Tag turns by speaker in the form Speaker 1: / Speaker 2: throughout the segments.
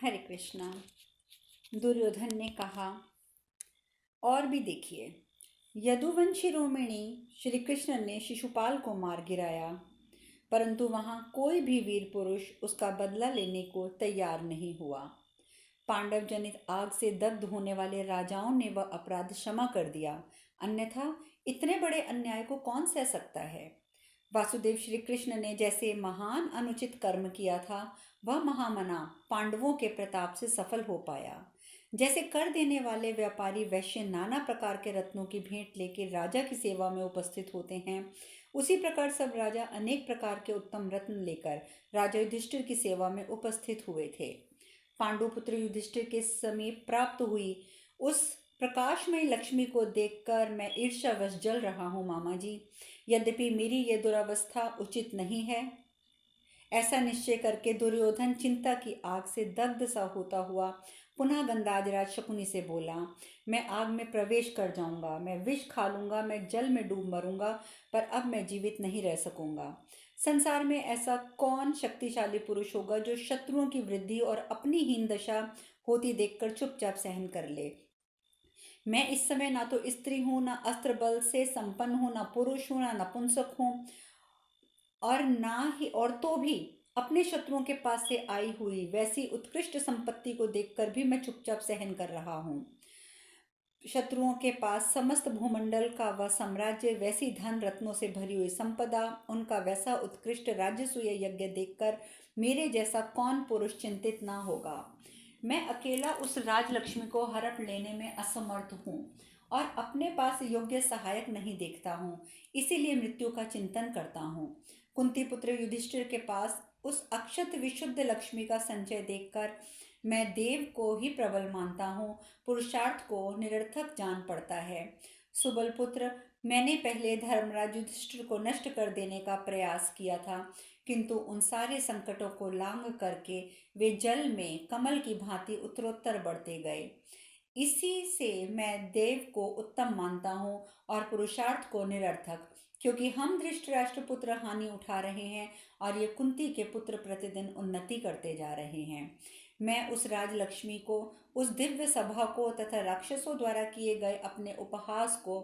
Speaker 1: हरे कृष्णा। दुर्योधन ने कहा, और भी देखिए, यदुवंशी रोमिणी श्री कृष्ण ने शिशुपाल को मार गिराया, परंतु वहां कोई भी वीर पुरुष उसका बदला लेने को तैयार नहीं हुआ। पांडव जनित आग से दग्ध होने वाले राजाओं ने वह अपराध क्षमा कर दिया, अन्यथा इतने बड़े अन्याय को कौन सह सकता है। वासुदेव श्री कृष्ण ने जैसे महान अनुचित कर्म किया था, वह महामना पांडवों के प्रताप से सफल हो पाया। जैसे कर देने वाले व्यापारी वैश्य नाना प्रकार के रत्नों की भेंट लेकर राजा की सेवा में उपस्थित होते हैं, उसी प्रकार सब राजा अनेक प्रकार के उत्तम रत्न लेकर राजा युधिष्ठिर की सेवा में उपस्थित हुए थे। पांडुपुत्र युधिष्ठिर के समीप प्राप्त हुई उस प्रकाशमयी लक्ष्मी को देखकर मैं ईर्ष्यावश जल रहा हूँ मामा जी। यद्यपि मेरी ये दुरावस्था उचित नहीं है। ऐसा निश्चय करके दुर्योधन चिंता की आग से दग्ध सा होता हुआ पुनः गंधाजराज शकुनी से बोला, मैं आग में प्रवेश कर जाऊंगा, मैं विष खा लूंगा, मैं जल में डूब मरूंगा, पर अब मैं जीवित नहीं रह सकूंगा। संसार में ऐसा कौन शक्तिशाली पुरुष होगा जो शत्रुओं की वृद्धि और अपनी हीन दशा होती देखकर चुपचाप सहन कर ले। मैं इस समय ना तो स्त्री हूं, ना अस्त्र बल से संपन्न हूं, ना पुरुष हूं, ना नपुंसक हूं, और तो भी अपने शत्रुओं के पास से आई हुई वैसी उत्कृष्ट संपत्ति को देखकर भी मैं चुपचाप सहन कर रहा हूं। शत्रुओं के पास समस्त भूमंडल का वह साम्राज्य, वैसी धन रत्नों से भरी हुई संपदा, उनका वैसा उत्कृष्ट राजसूय यज्ञ देखकर मेरे जैसा कौन पुरुष चिंतित ना होगा। मैं अकेला उस राजलक्ष्मी को हड़प लेने में असमर्थ हूँ और अपने पास योग्य सहायक नहीं देखता हूँ, इसीलिए मृत्यु का चिंतन करता हूँ। कुंती पुत्र युधिष्ठिर के पास उस अक्षत विशुद्ध लक्ष्मी का संचय देखकर मैं देव को ही प्रबल मानता हूँ, पुरुषार्थ को निरर्थक जान पड़ता है। सुबल पुत्र, मैंने पहले धर्मराज युधिष्ठिर को नष्ट कर देने का प्रयास किया था, किंतु उन सारे संकटों को लांघ करके वे जल में कमल की भांति उत्तरोत्तर बढ़ते गए। इसी से मैं देव को उत्तम मानता हूँ और पुरुषार्थ को निरर्थक, क्योंकि हम धृतराष्ट्र पुत्र हानि उठा रहे हैं और ये कुंती के पुत्र प्रतिदिन उन्नति करते जा रहे हैं। मैं उस राजलक्ष्मी को, उस दिव्य सभा को तथा राक्षसों द्वारा किए गए अपने उपहास को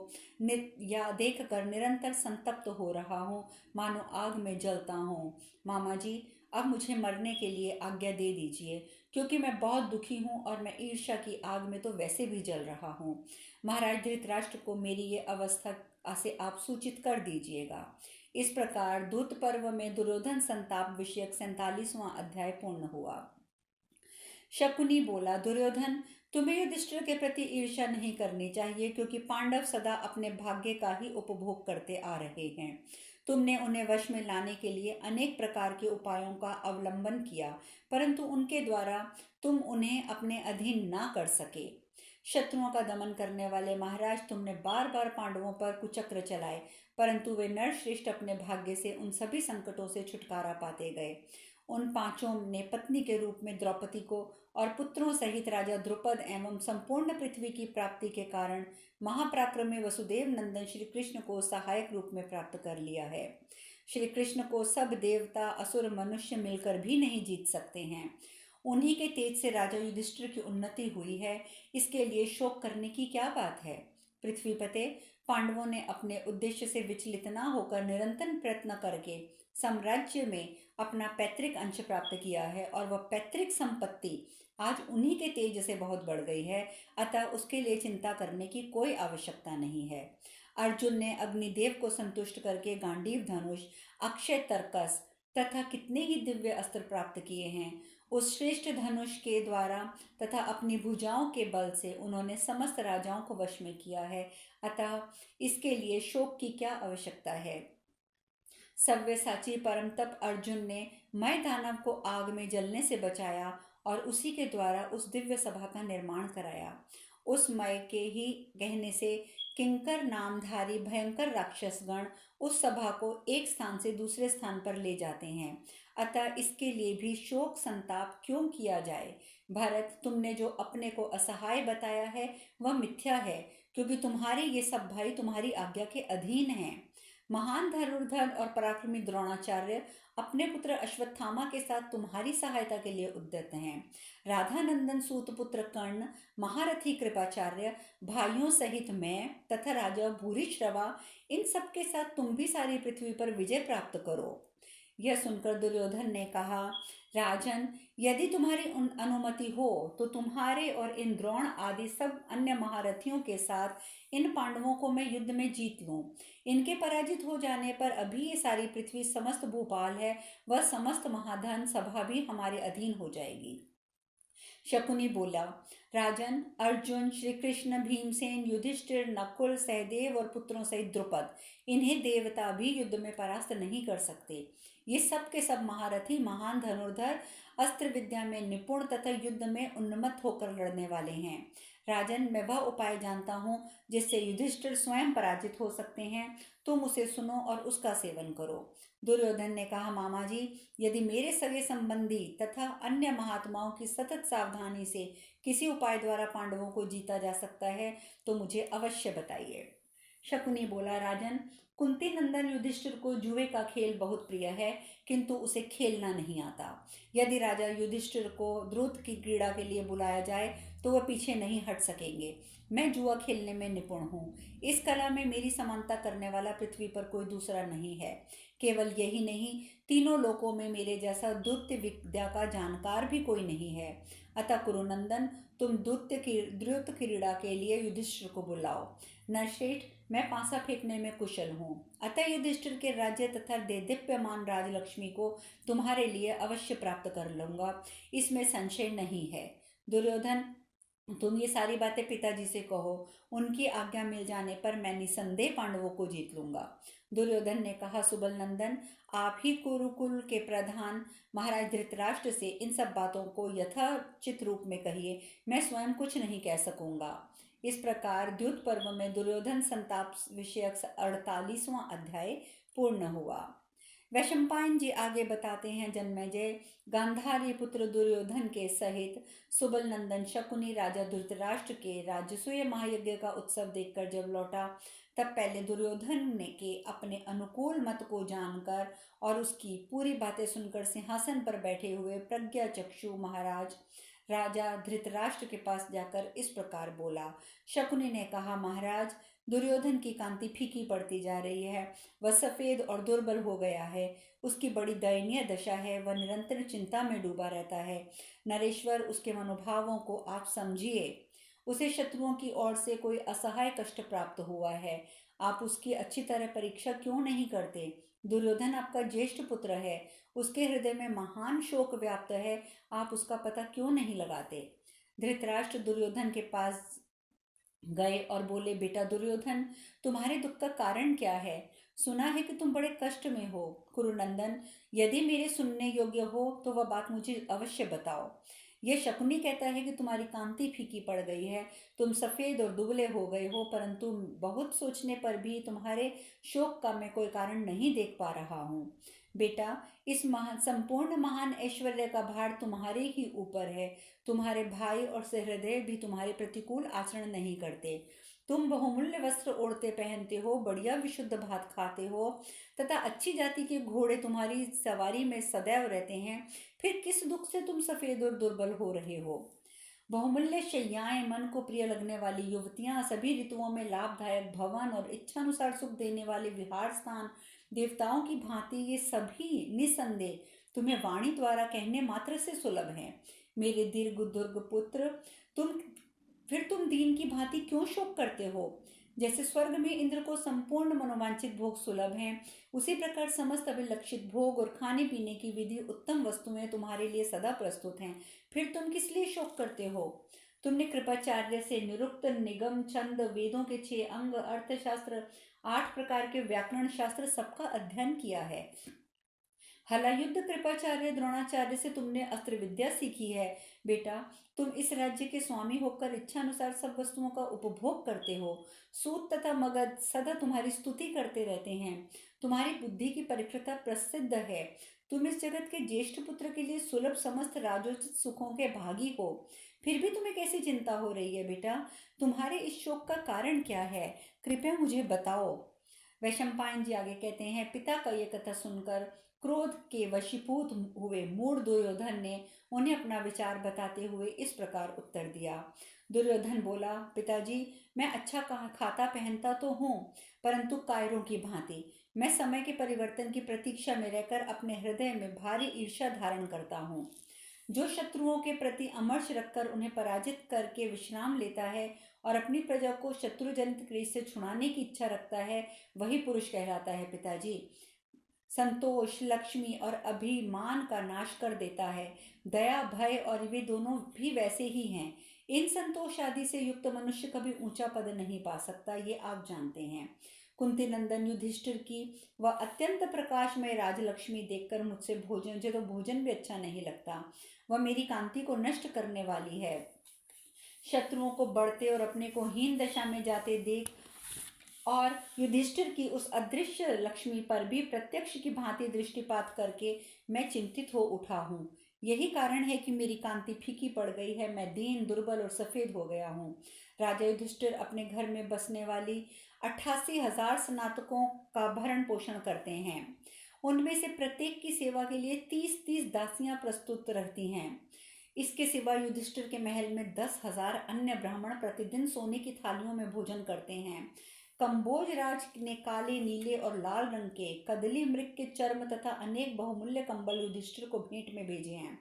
Speaker 1: या देख कर निरंतर संतप्त हो रहा हूँ, मानो आग में जलता हूँ। मामा जी, अब मुझे मरने के लिए आज्ञा दे दीजिए, क्योंकि मैं बहुत दुखी हूँ और मैं ईर्ष्या की आग में तो वैसे भी जल रहा हूँ। महाराज धृतराष्ट्र को मेरी ये अवस्था से आप सूचित कर दीजिएगा। इस प्रकार दूत पर्व में दुर्योधन संताप विषयक 47वां अध्याय पूर्ण हुआ। शकुनी बोला, दुर्योधन, तुम्हें युधिष्ठिर के प्रति ईर्ष्या नहीं करनी चाहिए, क्योंकि पांडव सदा अपने भाग्य का ही उपभोग करते आ रहे हैं। तुमने उन्हें वश में लाने के लिए अनेक प्रकार के उपायों का अवलंबन किया, परंतु उनके द्वारा तुम उन्हें अपने अधीन ना कर सके। शत्रुओं का दमन करने वाले महाराज, तुमने बार बार पांडवों पर कुचक्र चलाए, परंतु वे नरश्रेष्ठ अपने भाग्य से उन सभी संकटों से छुटकारा पाते गए। उन पांचों ने पत्नी के रूप में द्रौपदी को और पुत्रों सहित राजा द्रुपद एवं संपूर्ण पृथ्वी की प्राप्ति के कारण महापराक्रमी वसुदेव नंदन श्री कृष्ण को सहायक रूप में प्राप्त कर लिया है। श्री कृष्ण को सब देवता, असुर, मनुष्य मिलकर भी नहीं जीत सकते हैं। उन्हीं के तेज से राजा युधिष्ठिर की उन्नति हुई है, इसके लिए शोक करने की क्या बात है। पृथ्वीपते, पांडवों ने अपने उद्देश्य से विचलित न होकर निरंतर प्रयत्न करके साम्राज्य में अपना पैतृक अंश प्राप्त किया है, और वह पैतृक संपत्ति आज उन्हीं के तेज से बहुत बढ़ गई है, अतः उसके लिए चिंता करने की कोई आवश्यकता नहीं है। अर्जुन ने अग्निदेव को संतुष्ट करके गांडीव धनुष, अक्षय तर्कस तथा कितने ही दिव्य अस्त्र प्राप्त किए हैं। उस श्रेष्ठ धनुष के द्वारा तथा अपनी भुजाओं के बल से उन्होंने समस्त राजाओं को वश में किया है, अतः इसके लिए शोक की क्या आवश्यकता है। सव्यसाची परम तप अर्जुन ने मय दानव को आग में जलने से बचाया और उसी के द्वारा उस दिव्य सभा का निर्माण कराया। उस मय के ही कहने से किंकर नामधारी भयंकर राक्षसगण उस सभा को एक स्थान से दूसरे स्थान पर ले जाते हैं, अतः इसके लिए भी शोक संताप क्यों किया जाए। भरत, तुमने जो अपने को असहाय बताया है वह मिथ्या है, क्योंकि तुम्हारे ये सब भाई तुम्हारी आज्ञा के अधीन हैं। महान धनुर्धर और पराक्रमी द्रोणाचार्य अपने पुत्र अश्वत्थामा के साथ तुम्हारी सहायता के लिए उद्यत हैं। राधानंदन सूत पुत्र कर्ण, महारथी कृपाचार्य, भाइयों सहित मैं तथा राजा भूरिश्रवा, इन सब के साथ तुम भी सारी पृथ्वी पर विजय प्राप्त करो। यह सुनकर दुर्योधन ने कहा, राजन, यदि तुम्हारी अनुमति हो तो तुम्हारे और इन द्रोण आदि सब अन्य महारथियों के साथ इन पांडवों को मैं युद्ध में जीत लूं। इनके पराजित हो जाने पर अभी ये सारी पृथ्वी, समस्त भूपाल है, वह समस्त महाधन सभा भी हमारे अधीन हो जाएगी। शकुनी बोला, राजन, अर्जुन, श्री कृष्ण, भीमसेन, युधिष्ठिर, नकुल, सहदेव और पुत्रों सहित द्रुपद, इन्हें देवता भी युद्ध में परास्त नहीं कर सकते। ये सब के सब महारथी, महान धनुर्धर, अस्त्र विद्या में निपुण तथा युद्ध में उन्मत्त होकर लड़ने वाले हैं। राजन, मैं वह उपाय जानता हूँ जिससे युधिष्ठिर स्वयं पराजित हो सकते हैं। तुम उसे सुनो और उसका सेवन करो। दुर्योधन ने कहा, मामा जी, यदि मेरे सगे संबंधी तथा अन्य महात्माओं की सतत सावधानी से किसी उपाय द्वारा पांडवों को जीता जा सकता है तो मुझे अवश्य बताइए। शकुनी बोला, राजन, कुंती नंदन युधिष्ठिर को जुए का खेल बहुत प्रिय है, किंतु उसे खेलना नहीं आता। यदि राजा युधिष्ठिर को द्रुत की क्रीड़ा के लिए बुलाया जाए तो वह पीछे नहीं हट सकेंगे। मैं जुआ खेलने में निपुण हूँ। इस कला में मेरी समानता करने वाला पृथ्वी पर कोई दूसरा नहीं है। केवल यही नहीं, तीनों लोकों में मेरे जैसा द्रुत विद्या का जानकार भी कोई नहीं है। अतः कुरुनंदन, तुम द्रुत क्रीड़ा के लिए युधिष्ठिर को बुलाओ। नरश्रेष्ठ, मैं पासा फेंकने में कुशल हूँ, अतः युधिष्ठिर के राज्य तथा देदीप्यमान राजलक्ष्मी को तुम्हारे लिए अवश्य प्राप्त कर लूंगा, इसमें संशय नहीं है। दुर्योधन, तुम ये सारी बातें पिताजी से कहो, उनकी आज्ञा मिल जाने पर मैं निसंदेह पांडवों को जीत लूंगा। दुर्योधन ने कहा, सुबल नंदन, आप ही कुरुकुल के प्रधान महाराज धृतराष्ट्र से इन सब बातों को यथाचित रूप में कहिए, मैं स्वयं कुछ नहीं कह सकूंगा। इस प्रकार द्युत पर्व में दुर्योधन संताप विषयक 48वां अध्याय पूर्ण हुआ। वैशंपायन जी आगे बताते हैं, जन्मेजय गांधारी पुत्र दुर्योधन के सहित सुबल नंदन शकुनी राजा धृतराष्ट्र के राजसूय महायज्ञ का उत्सव देखकर जब लौटा, तब पहले दुर्योधन ने के अपने अनुकूल मत को जानकर और उसकी पूरी बातें सुनकर सिंहासन पर बैठे हुए प्रज्ञा चक्षु महाराज राजा धृतराष्ट्र के पास जाकर इस प्रकार बोला। शकुनी ने कहा, महाराज, दुर्योधन की कांति फीकी पड़ती जा रही है, वह सफेद और दुर्बल हो गया है, उसकी बड़ी दयनीय दशा है, वह निरंतर चिंता में डूबा रहता है। नरेश्वर, उसके मनोभावों को आप समझिए, उसे शत्रुओं की ओर से कोई असहाय कष्ट प्राप्त हुआ है, आप उसकी अच्छी तरह परीक्षा क्यों नहीं करते? दुर्योधन आपका ज्येष्ठ पुत्र है, उसके हृदय में महान शोक व्याप्त है, आप उसका पता क्यों नहीं लगाते? धृतराष्ट्र दुर्योधन के पास गए और बोले, बेटा दुर्योधन, तुम्हारे दुख का कारण क्या है? सुना है कि तुम बड़े कष्ट में हो। कुरुनंदन, यदि मेरे सुनने योग्य हो तो वह बात मुझे अवश्य बताओ। यह शकुनी कहता है कि तुम्हारी कांति फीकी पड़ गई है, तुम सफेद और दुबले हो गए हो, परंतु बहुत सोचने पर भी तुम्हारे शोक का मैं कोई कारण नहीं देख पा रहा हूँ। बेटा, इस संपूर्ण महान ऐश्वर्य का भार तुम्हारे ही ऊपर है। तुम्हारे भाई और सहृदय भी तुम्हारे प्रतिकूल आचरण नहीं करते। तुम बहुमूल्य वस्त्र ओढ़ते पहनते हो, बढ़िया विशुद्ध भात खाते हो तथा अच्छी जाति के घोड़े तुम्हारी सवारी में सदैव रहते हैं, फिर किस दुख से तुम सफेद और दुर्बल हो रहे हो? बहुमूल्य शैयाएं, मन को प्रिय लगने वाली युवतियां, सभी ऋतुओं में लाभदायक भवन और इच्छानुसार सुख देने वाले विहार स्थान, देवताओं की भांति, ये सभी निसंदेह तुम्हें वाणी द्वारा कहने मात्र से सुलभ हैं। मेरे दीर्घ दुर्ग पुत्र, तुम दीन की भांति क्यों शोक करते हो? जैसे स्वर्ग में इंद्र को संपूर्ण मनोवांछित भोग सुलभ हैं, उसी प्रकार समस्त अभिलक्षित भोग और खाने पीने की विधि उत्तम वस्तुएं तुम्हारे लिए सदा प्रस्तुत हैं, फिर तुम किस लिए शोक करते हो? तुमने कृपाचार्य से निरुक्त, निगम, छंद, वेदों के 6 अंग, अर्थशास्त्र, 8 प्रकार के व्याकरण शास्त्र सबका अध्ययन किया है। हलायुद्ध कृपाचार्य द्रोणाचार्य से तुमने अस्त्र विद्या सीखी है। बेटा, तुम इस राज्य के स्वामी होकर इच्छानुसार सब वस्तुओं का उपभोग करते हो। सूत तथा मगध सदा तुम्हारी स्तुति करते रहते हैं। तुम्हारी बुद्धि की परिक्रता प्रसिद्ध है। तुम इस जगत के ज्येष्ठ पुत्र के लिए सुलभ समस्त राजोचित सुखों के भागी हो, फिर भी तुम्हें कैसी चिंता हो रही है? बेटा, तुम्हारे इस शोक का कारण क्या है? कृपया मुझे बताओ। वैशंपायन जी आगे कहते हैं, पिता का ये कथा सुनकर क्रोध के वशीभूत हुए मूढ़ दुर्योधन ने उन्हें अपना विचार बताते हुए इस प्रकार उत्तर दिया। दुर्योधन बोला, पिताजी, मैं अच्छा खाता पहनता तो हूँ, परंतु कायरों की भांति मैं समय के परिवर्तन की प्रतीक्षा में रहकर अपने हृदय में भारी ईर्ष्या धारण करता हूँ। जो शत्रुओं के प्रति अमर्ष रखकर उन्हें पराजित करके विश्राम लेता है और अपनी प्रजा को शत्रुजनित क्लेश से छुड़ाने की इच्छा रखता है, वही पुरुष कहलाता है। पिताजी, संतोष लक्ष्मी और अभिमान का नाश कर देता है। दया भय और वे दोनों भी वैसे ही हैं। इन संतोष आदि से युक्त मनुष्य कभी ऊंचा पद नहीं पा सकता, ये आप जानते हैं। कुंती नंदन युधिष्ठिर की वह अत्यंत प्रकाशमय राजलक्ष्मी देखकर मुझे तो भोजन भी अच्छा नहीं लगता। वह मेरी कांति को नष्ट करने वाली है। शत्रुओं को बढ़ते और अपने को हीन दशा में जाते देख और युधिष्ठिर की उस अदृश्य लक्ष्मी पर भी प्रत्यक्ष की भांति दृष्टिपात करके मैं चिंतित हो उठा हूँ। यही कारण है कि मेरी कांति फीकी पड़ गई है। मैं दीन दुर्बल और सफेद हो गया हूँ। राजा युधिष्ठिर अपने घर में बसने वाली 88,000 स्नातकों का भरण पोषण करते हैं। उनमें से प्रत्येक की सेवा के लिए 30-30 दासियां प्रस्तुत रहती हैं। इसके सिवा युधिष्ठिर के महल में 10,000 अन्य ब्राह्मण प्रतिदिन सोने की थालियों में भोजन करते हैं। कंबोज राज ने काले नीले और लाल रंग के कदली मृग के चर्म तथा अनेक बहुमूल्य कंबल युधिष्ठिर को भेंट में भेजे हैं।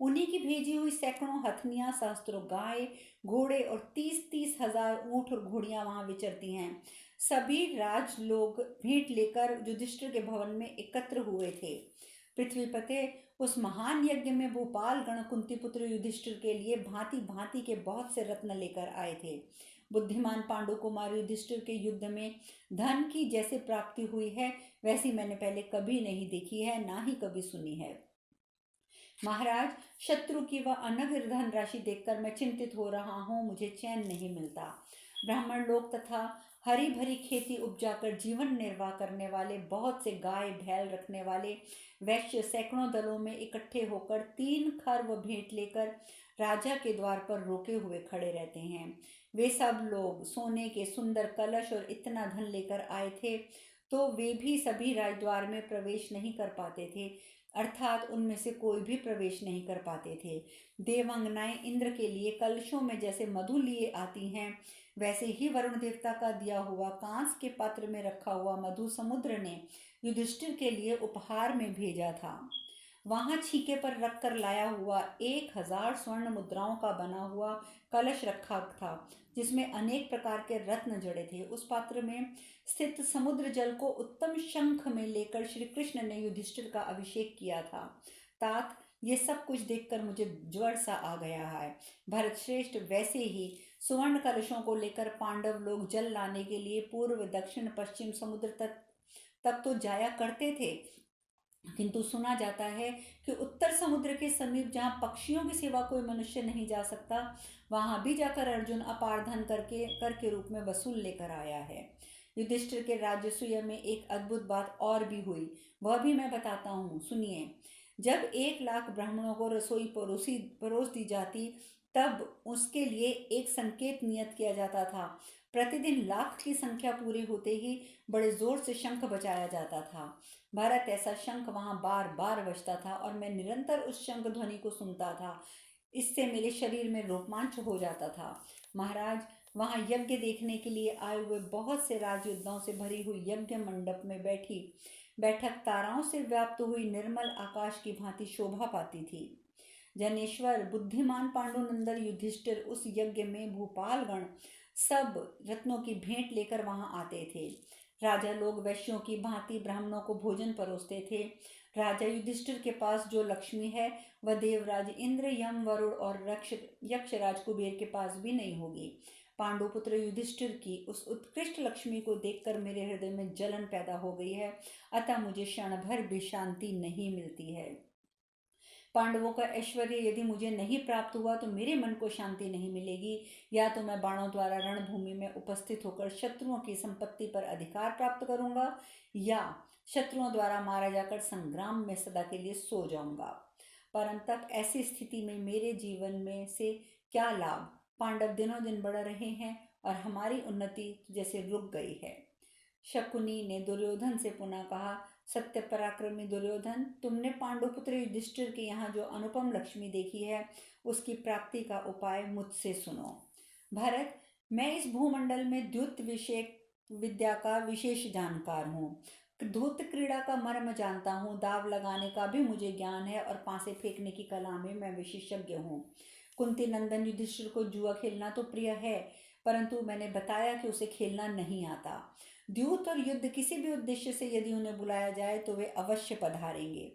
Speaker 1: उन्हीं की भेजी हुई सैकड़ों हथनियां, सहस्त्रों गाय घोड़े और 30-30 हजार ऊंट और घोड़ियां वहां विचरती हैं। सभी राज लोग भेंट लेकर युधिष्ठिर के भवन में एकत्र हुए थे। पृथ्वीपते, उस महान यज्ञ में भूपाल गण कुंती पुत्र युधिष्ठिर के लिए भांति भांति के बहुत से रत्न लेकर आए थे। बुद्धिमान पांडु कुमार युधिष्ठिर के युद्ध में धन की जैसे प्राप्ति हुई है, वैसी मैंने पहले कभी नहीं देखी है, ना ही कभी सुनी है। महाराज, शत्रु की वह अनगिनत धन राशि देखकर मैं चिंतित हो रहा हूँ। मुझे चैन नहीं मिलता। ब्राह्मण लोग तथा हरी भरी खेती उपजाकर जीवन निर्वाह करने वाले बहुत से गाय बैल रखने वाले वैश्य सैकड़ों दलों में इकट्ठे होकर 3 खर्व भेंट लेकर राजा के द्वार पर रोके हुए खड़े रहते हैं। वे सब लोग सोने के सुंदर कलश और इतना धन लेकर आए थे, तो वे भी सभी राजद्वार में प्रवेश नहीं कर पाते थे, अर्थात उनमें से कोई भी प्रवेश नहीं कर पाते थे। देवांगनाएं इंद्र के लिए कलशों में जैसे मधु लिए आती हैं, वैसे ही वरुण देवता का दिया हुआ कांस के पात्र में रखा हुआ मधु समुद्र ने युधिष्ठिर के लिए उपहार में भेजा था। वहां छीके पर रखकर लाया हुआ 1,000 स्वर्ण मुद्राओं का बना हुआ कलश रखा था, जिसमें अनेक प्रकार के रत्न जड़े थे। उस पात्र में स्थित समुद्र जल को उत्तम शंख में लेकर श्री कृष्ण ने युधिष्ठिर का अभिषेक किया था। तात, ये सब कुछ देखकर मुझे ज्वर सा आ गया है। भरत श्रेष्ठ, वैसे ही सुवर्ण कलशों को लेकर पांडव लोग जल लाने के लिए पूर्व दक्षिण पश्चिम समुद्र तक तो जाया करते थे, किंतु सुना जाता है कि उत्तर समुद्र के समीप जहाँ पक्षियों की सेवा कोई मनुष्य नहीं जा सकता, वहां भी जाकर अर्जुन अपार धन कर के रूप में वसूल लेकर आया है। युधिष्ठिर के राजसूय में एक अद्भुत बात और भी हुई, वह भी मैं बताता हूँ, सुनिए। जब 1,00,000 ब्राह्मणों को रसोई परोस दी जाती, तब उसके लिए एक संकेत नियत किया जाता था। प्रतिदिन 1,00,000 की संख्या पूरी होते ही बड़े जोर से शंख बजाया जाता था। भारत, ऐसा शंख वहां बार बार बजता था और मैं निरंतर उस शंख ध्वनि को सुनता था। इससे मेरे शरीर में रोमांच हो जाता था। महाराज, वहां यज्ञ देखने के लिए आए हुए बहुत से राजयोद्धाओं से भरी हुई यज्ञ मंडप में बैठक ताराओं से व्याप्त हुई निर्मल आकाश की भांति शोभा पाती थी। जनेश्वर, बुद्धिमान पांडुनंदन युधिष्ठिर उस यज्ञ में भूपालगण सब रत्नों की भेंट लेकर वहां आते थे। राजा लोग वैश्यों की भांति ब्राह्मणों को भोजन परोसते थे। राजा युधिष्ठिर के पास जो लक्ष्मी है, वह देवराज इंद्र, यम, वरुण और यक्षराज कुबेर के पास भी नहीं होगी। पांडुपुत्र युधिष्ठिर की उस उत्कृष्ट लक्ष्मी को देखकर मेरे हृदय में जलन पैदा हो गई है, अतः मुझे क्षण भर भी शांति नहीं मिलती है। पांडवों का ऐश्वर्य यदि मुझे नहीं प्राप्त हुआ तो मेरे मन को शांति नहीं मिलेगी। या तो मैं बाणों द्वारा रणभूमि में उपस्थित होकर शत्रुओं की संपत्ति पर अधिकार प्राप्त करूंगा, या शत्रुओं द्वारा मारा जाकर संग्राम में सदा के लिए सो जाऊंगा। परंतु ऐसी स्थिति में मेरे जीवन में से क्या लाभ? पांडव दिनों दिन बढ़ रहे हैं और हमारी उन्नति जैसे रुक गई है। शकुनी ने दुर्योधन से पुनः कहा, सत्य पराक्रमी दुर्योधन, तुमने पांडुपुत्र युधिष्ठिर के यहाँ जो अनुपम लक्ष्मी देखी है, उसकी प्राप्ति का उपाय मुझसे सुनो। भरत, मैं इस भूमंडल में द्युत विषय विद्या का विशेष जानकार हूँ। धूत क्रीड़ा का मर्म जानता हूँ, दाव लगाने का भी मुझे ज्ञान है और पासे फेंकने की कला में मैं विशेषज्ञ हूँ। कुंती नंदन युधिष्ठिर को जुआ खेलना तो प्रिय है, परंतु मैंने बताया कि उसे खेलना नहीं आता। द्यूत और युद्ध किसी भी उद्देश्य से यदि उन्हें बुलाया जाए तो वे अवश्य पधारेंगे।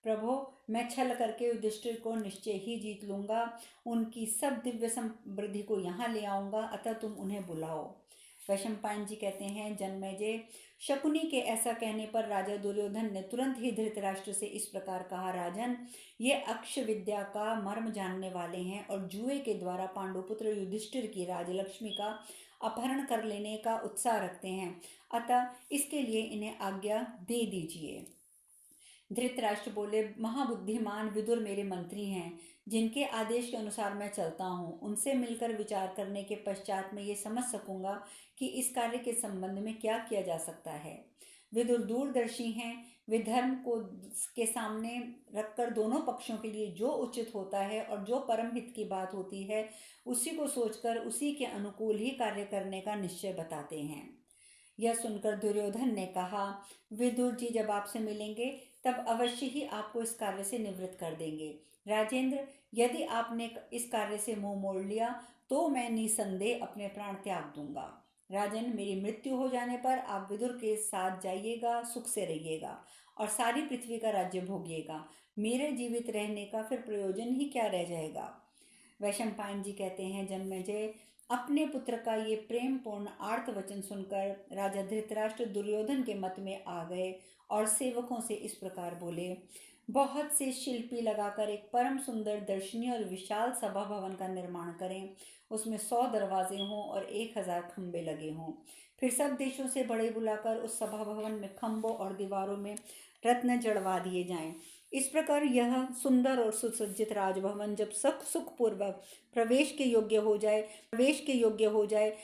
Speaker 1: प्रभो, मैं छल करके युधिष्ठिर को निश्चय ही जीत लूंगा, उनकी सब दिव्य समृद्धि को यहाँ ले आऊंगा, अतः तुम उन्हें बुलाओ। वैशंपायन जी कहते हैं, जन्मेजय, शकुनी के ऐसा कहने पर राजा दुर्योधन ने तुरंत ही धृतराष्ट्र से इस प्रकार कहा, राजन, ये अक्ष विद्या का मर्म जानने वाले हैं और जुए के द्वारा पांडुपुत्र युधिष्ठिर की राजलक्ष्मी का अपहरण कर लेने का उत्साह रखते हैं, अतः इसके लिए इन्हें आज्ञा दे दीजिए। धृतराष्ट्र बोले, महाबुद्धिमान विदुर मेरे मंत्री हैं, जिनके आदेश के अनुसार मैं चलता हूँ। उनसे मिलकर विचार करने के पश्चात मैं ये समझ सकूंगा कि इस कार्य के संबंध में क्या किया जा सकता है। विदुर दूरदर्शी हैं, वे धर्म को के सामने रखकर दोनों पक्षों के लिए जो उचित होता है और जो परम हित की बात होती है, उसी को सोचकर उसी के अनुकूल ही कार्य करने का निश्चय बताते हैं। यह सुनकर दुर्योधन ने कहा, विदुर जी जब आपसे मिलेंगे तब अवश्य ही आपको इस कार्य से निवृत्त कर देंगे। राजेंद्र, यदि आपने इस कार्य से मुंह मोड़ लिया तो मैं निसंदेह अपने प्राण त्याग दूंगा। राजन, मेरी मृत्यु हो जाने पर आप विदुर के साथ जाइएगा, सुख से रहिएगा और सारी पृथ्वी का राज्य भोगिएगा। मेरे जीवित रहने का फिर प्रयोजन ही क्या रह जाएगा। वैशंपायन जी कहते हैं, जन्मेजय, अपने पुत्र का ये प्रेम पूर्ण आर्त वचन सुनकर राजा धृतराष्ट्र दुर्योधन के मत में आ गए और सेवकों से इस प्रकार बोले, बहुत से शिल्पी लगाकर एक परम सुंदर दर्शनीय और विशाल सभा भवन का निर्माण करें। उसमें 100 दरवाजे हों और 1000 खंबे लगे हों। फिर सब देशों से बड़े बुलाकर उस सभा भवन में खंभों और दीवारों में रत्न जड़वा दिए जाएं। इस प्रकार यह सुंदर और सुसज्जित राजभवन जब सुखपूर्वक प्रवेश के योग्य हो जाए